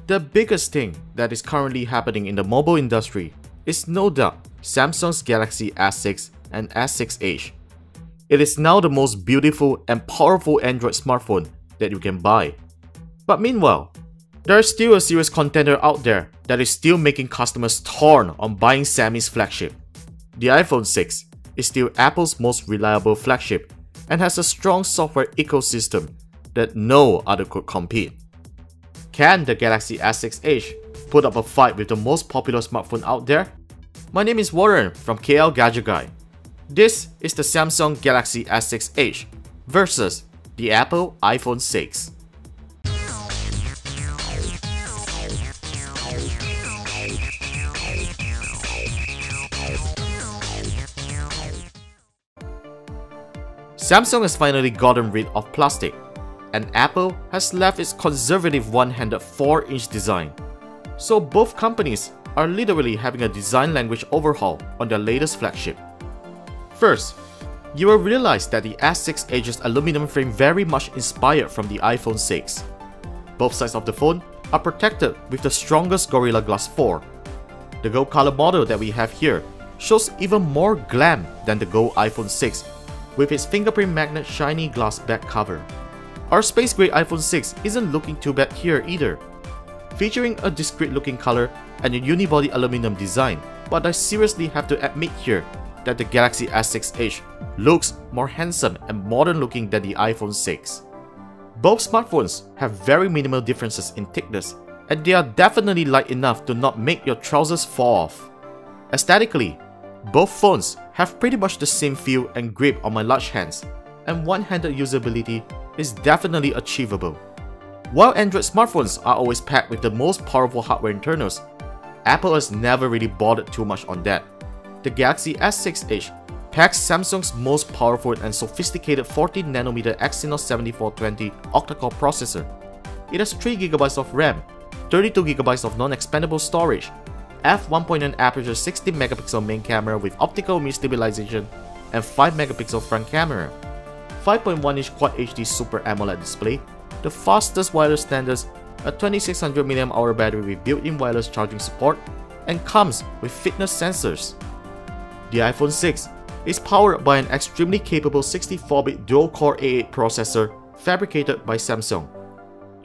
The biggest thing that is currently happening in the mobile industry is no doubt Samsung's Galaxy S6 and S6 Edge. It is now the most beautiful and powerful Android smartphone that you can buy. But meanwhile, there is still a serious contender out there that is still making customers torn on buying Sammy's flagship. The iPhone 6 is still Apple's most reliable flagship and has a strong software ecosystem that no other could compete. Can the Galaxy S6 Edge put up a fight with the most popular smartphone out there? My name is Warren from KLGadgetGuy. This is the Samsung Galaxy S6 Edge versus the Apple iPhone 6. Samsung has finally gotten rid of plastic, and Apple has left its conservative one-handed 4-inch design. So both companies are literally having a design language overhaul on their latest flagship. First, you will realize that the S6 Edge's aluminum frame very much inspired from the iPhone 6. Both sides of the phone are protected with the strongest Gorilla Glass 4. The gold color model that we have here shows even more glam than the gold iPhone 6 with its fingerprint magnet shiny glass back cover. Our space gray iPhone 6 isn't looking too bad here either, featuring a discreet looking color and a unibody aluminum design, but I seriously have to admit here that the Galaxy S6 Edge looks more handsome and modern looking than the iPhone 6. Both smartphones have very minimal differences in thickness, and they are definitely light enough to not make your trousers fall off. Aesthetically, both phones have pretty much the same feel and grip on my large hands, and one-handed usability is definitely achievable. While Android smartphones are always packed with the most powerful hardware internals, Apple has never really bothered too much on that. The Galaxy S6 Edge packs Samsung's most powerful and sophisticated 14nm Exynos 7420 octa-core processor. It has 3GB of RAM, 32GB of non-expandable storage, f1.9 aperture 16MP main camera with optical image stabilization, and 5MP front camera, 5.1-inch Quad HD Super AMOLED display, the fastest wireless standards, a 2600 mAh battery with built-in wireless charging support, and comes with fitness sensors. The iPhone 6 is powered by an extremely capable 64-bit dual-core A8 processor fabricated by Samsung.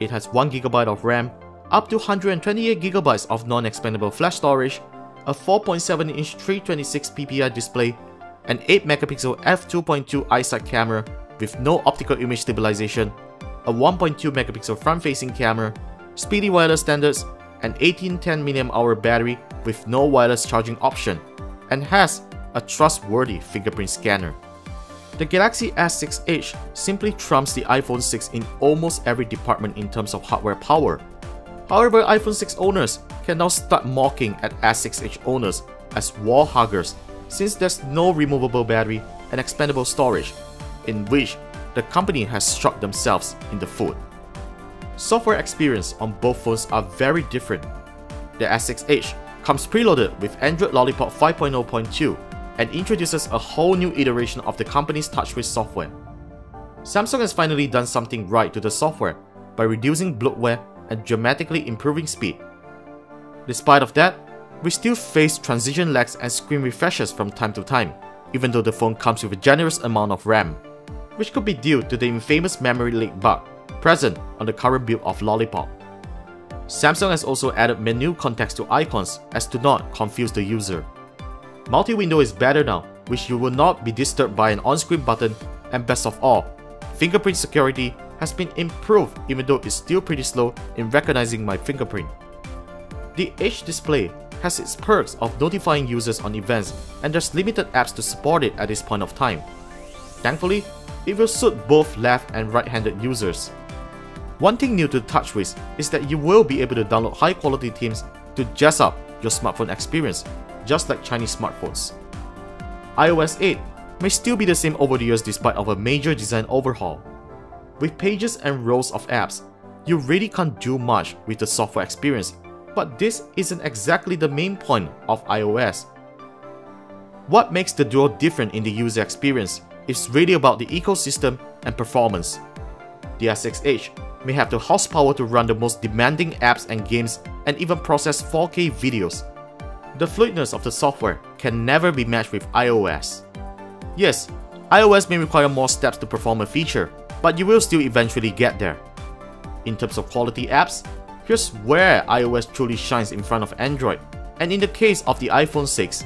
It has 1GB of RAM, up to 128GB of non-expandable flash storage, a 4.7-inch 326 ppi display, an 8MP f2.2 ISIGHT camera with no optical image stabilization, a 1.2MP front-facing camera, speedy wireless standards, an 1810 mAh battery with no wireless charging option, and has a trustworthy fingerprint scanner. The Galaxy S6 Edge simply trumps the iPhone 6 in almost every department in terms of hardware power. However, iPhone 6 owners can now start mocking at S6 Edge owners as wall huggers since there's no removable battery and expandable storage, in which the company has struck themselves in the foot. Software experience on both phones are very different. The S6 Edge comes preloaded with Android Lollipop 5.0.2 and introduces a whole new iteration of the company's TouchWiz software. Samsung has finally done something right to the software by reducing bloatware and dramatically improving speed. Despite of that, we still face transition lags and screen refreshes from time to time, even though the phone comes with a generous amount of RAM, which could be due to the infamous memory leak bug present on the current build of Lollipop. Samsung has also added menu context to icons as to not confuse the user. Multi-window is better now, which you will not be disturbed by an on-screen button, and best of all, fingerprint security has been improved even though it's still pretty slow in recognizing my fingerprint. The Edge display has its perks of notifying users on events, and there's limited apps to support it at this point of time. Thankfully, it will suit both left and right-handed users. One thing new to TouchWiz is that you will be able to download high-quality themes to jazz up your smartphone experience, just like Chinese smartphones. iOS 8 may still be the same over the years despite of a major design overhaul. With pages and rows of apps, you really can't do much with the software experience, but this isn't exactly the main point of iOS. What makes the Duo different in the user experience is really about the ecosystem and performance. The S6 Edge may have the horsepower to run the most demanding apps and games and even process 4K videos. The fluidness of the software can never be matched with iOS. Yes, iOS may require more steps to perform a feature, but you will still eventually get there. In terms of quality apps, here's where iOS truly shines in front of Android, and in the case of the iPhone 6,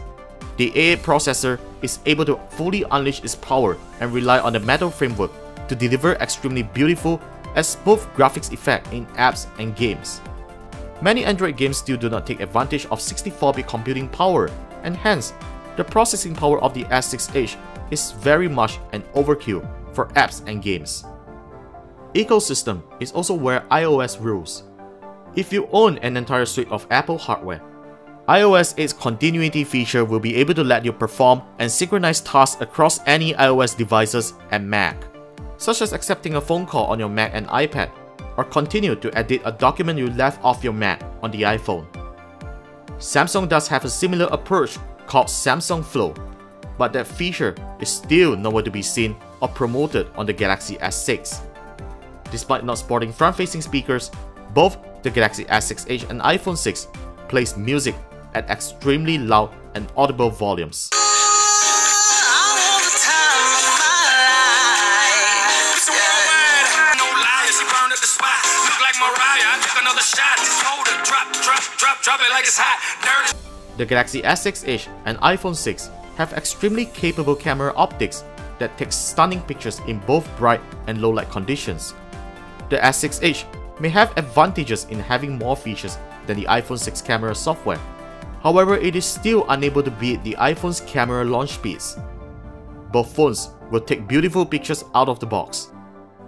the A8 processor is able to fully unleash its power and rely on the Metal framework to deliver extremely beautiful and smooth graphics effect in apps and games. Many Android games still do not take advantage of 64-bit computing power, and hence, the processing power of the S6 Edge is very much an overkill for apps and games. Ecosystem is also where iOS rules. If you own an entire suite of Apple hardware, iOS 8's continuity feature will be able to let you perform and synchronize tasks across any iOS devices and Mac, such as accepting a phone call on your Mac and iPad, or continue to edit a document you left off your Mac on the iPhone. Samsung does have a similar approach called Samsung Flow, but that feature is still nowhere to be seen or promoted on the Galaxy S6. Despite not sporting front-facing speakers, both the Galaxy S6 Edge and iPhone 6 plays music at extremely loud and audible volumes. The Galaxy S6 Edge and iPhone 6 have extremely capable camera optics that take stunning pictures in both bright and low light conditions. The S6 Edge may have advantages in having more features than the iPhone 6 camera software. However, it is still unable to beat the iPhone's camera launch speeds. Both phones will take beautiful pictures out of the box.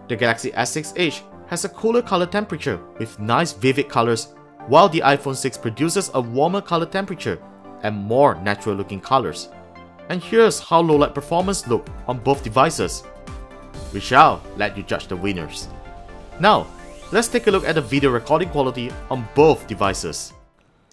The Galaxy S6 Edge has a cooler color temperature with nice vivid colors, while the iPhone 6 produces a warmer color temperature and more natural looking colors. And here's how low light performance look on both devices. We shall let you judge the winners. Now, let's take a look at the video recording quality on both devices.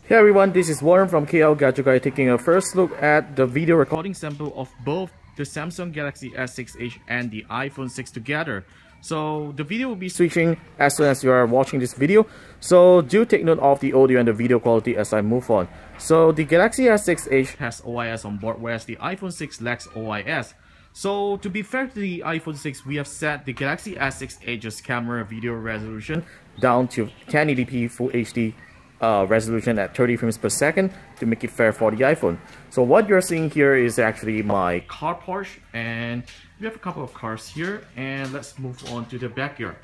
Hey everyone, this is Warren from KLGadgetGuy taking a first look at the video recording sample of both the Samsung Galaxy S6 Edge and the iPhone 6 together. So the video will be switching as soon as you are watching this video, so do take note of the audio and the video quality as I move on. So the Galaxy S6 Edge has OIS on board, whereas the iPhone 6 lacks OIS. So to be fair to the iPhone 6, we have set the Galaxy S6 Edge's camera video resolution down to 1080p Full HD resolution at 30 frames per second to make it fair for the iPhone. So what you're seeing here is actually my car Porsche, and we have a couple of cars here, and let's move on to the backyard.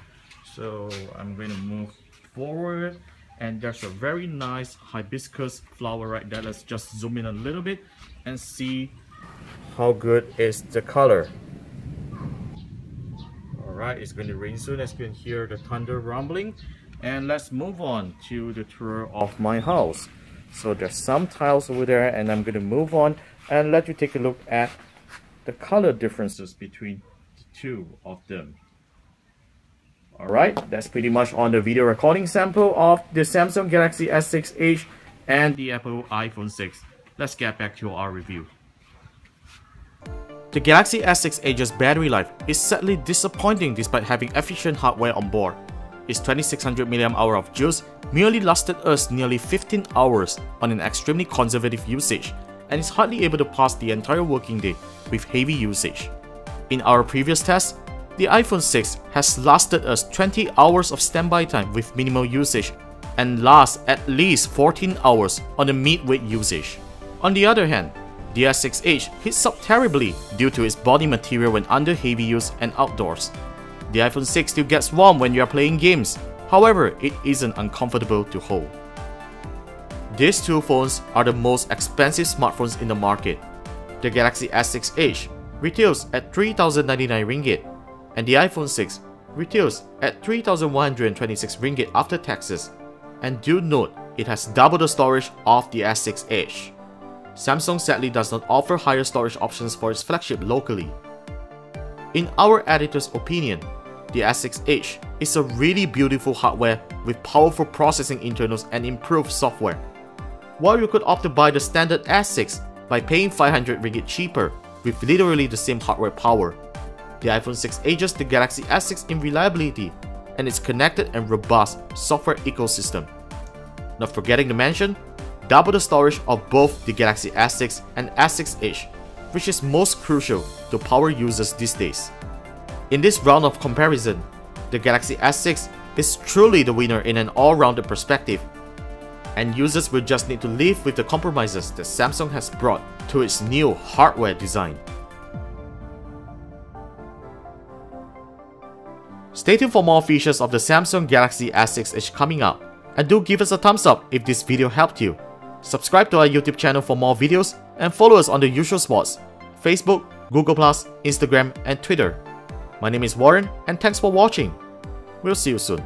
So I'm going to move forward, and there's a very nice hibiscus flower right there. Let's just zoom in a little bit and see how good is the color. Alright, it's going to rain soon, as you can hear the thunder rumbling. And let's move on to the tour of my house. So there's some tiles over there, and I'm going to move on and let you take a look at the color differences between the two of them. Alright, that's pretty much on the video recording sample of the Samsung Galaxy S6 Edge and the Apple iPhone 6. Let's get back to our review. The Galaxy S6 Edge's battery life is sadly disappointing despite having efficient hardware on board. Its 2600 mAh of juice merely lasted us nearly 15 hours on an extremely conservative usage, and is hardly able to pass the entire working day with heavy usage. In our previous test, the iPhone 6 has lasted us 20 hours of standby time with minimal usage, and lasts at least 14 hours on the mid-weight usage. On the other hand, the S6 Edge heats up terribly due to its body material when under heavy use and outdoors. The iPhone 6 still gets warm when you are playing games, however, it isn't uncomfortable to hold. These two phones are the most expensive smartphones in the market. The Galaxy S6 Edge retails at 3,099 ringgit, and the iPhone 6 retails at 3,126 ringgit after taxes. And do note, it has double the storage of the S6 Edge. Samsung sadly does not offer higher storage options for its flagship locally. In our editor's opinion, the S6 Edge is a really beautiful hardware with powerful processing internals and improved software. While you could opt to buy the standard S6 by paying 500 ringgit cheaper with literally the same hardware power, the iPhone 6 edges the Galaxy S6 in reliability and its connected and robust software ecosystem. Not forgetting to mention, double the storage of both the Galaxy S6 and S6 Edge, which is most crucial to power users these days. In this round of comparison, the Galaxy S6 is truly the winner in an all-rounded perspective, and users will just need to live with the compromises that Samsung has brought to its new hardware design. Stay tuned for more features of the Samsung Galaxy S6 Edge coming up, and do give us a thumbs up if this video helped you. Subscribe to our YouTube channel for more videos and follow us on the usual spots: Facebook, Google+, Instagram, and Twitter. My name is Warren, and thanks for watching. We'll see you soon.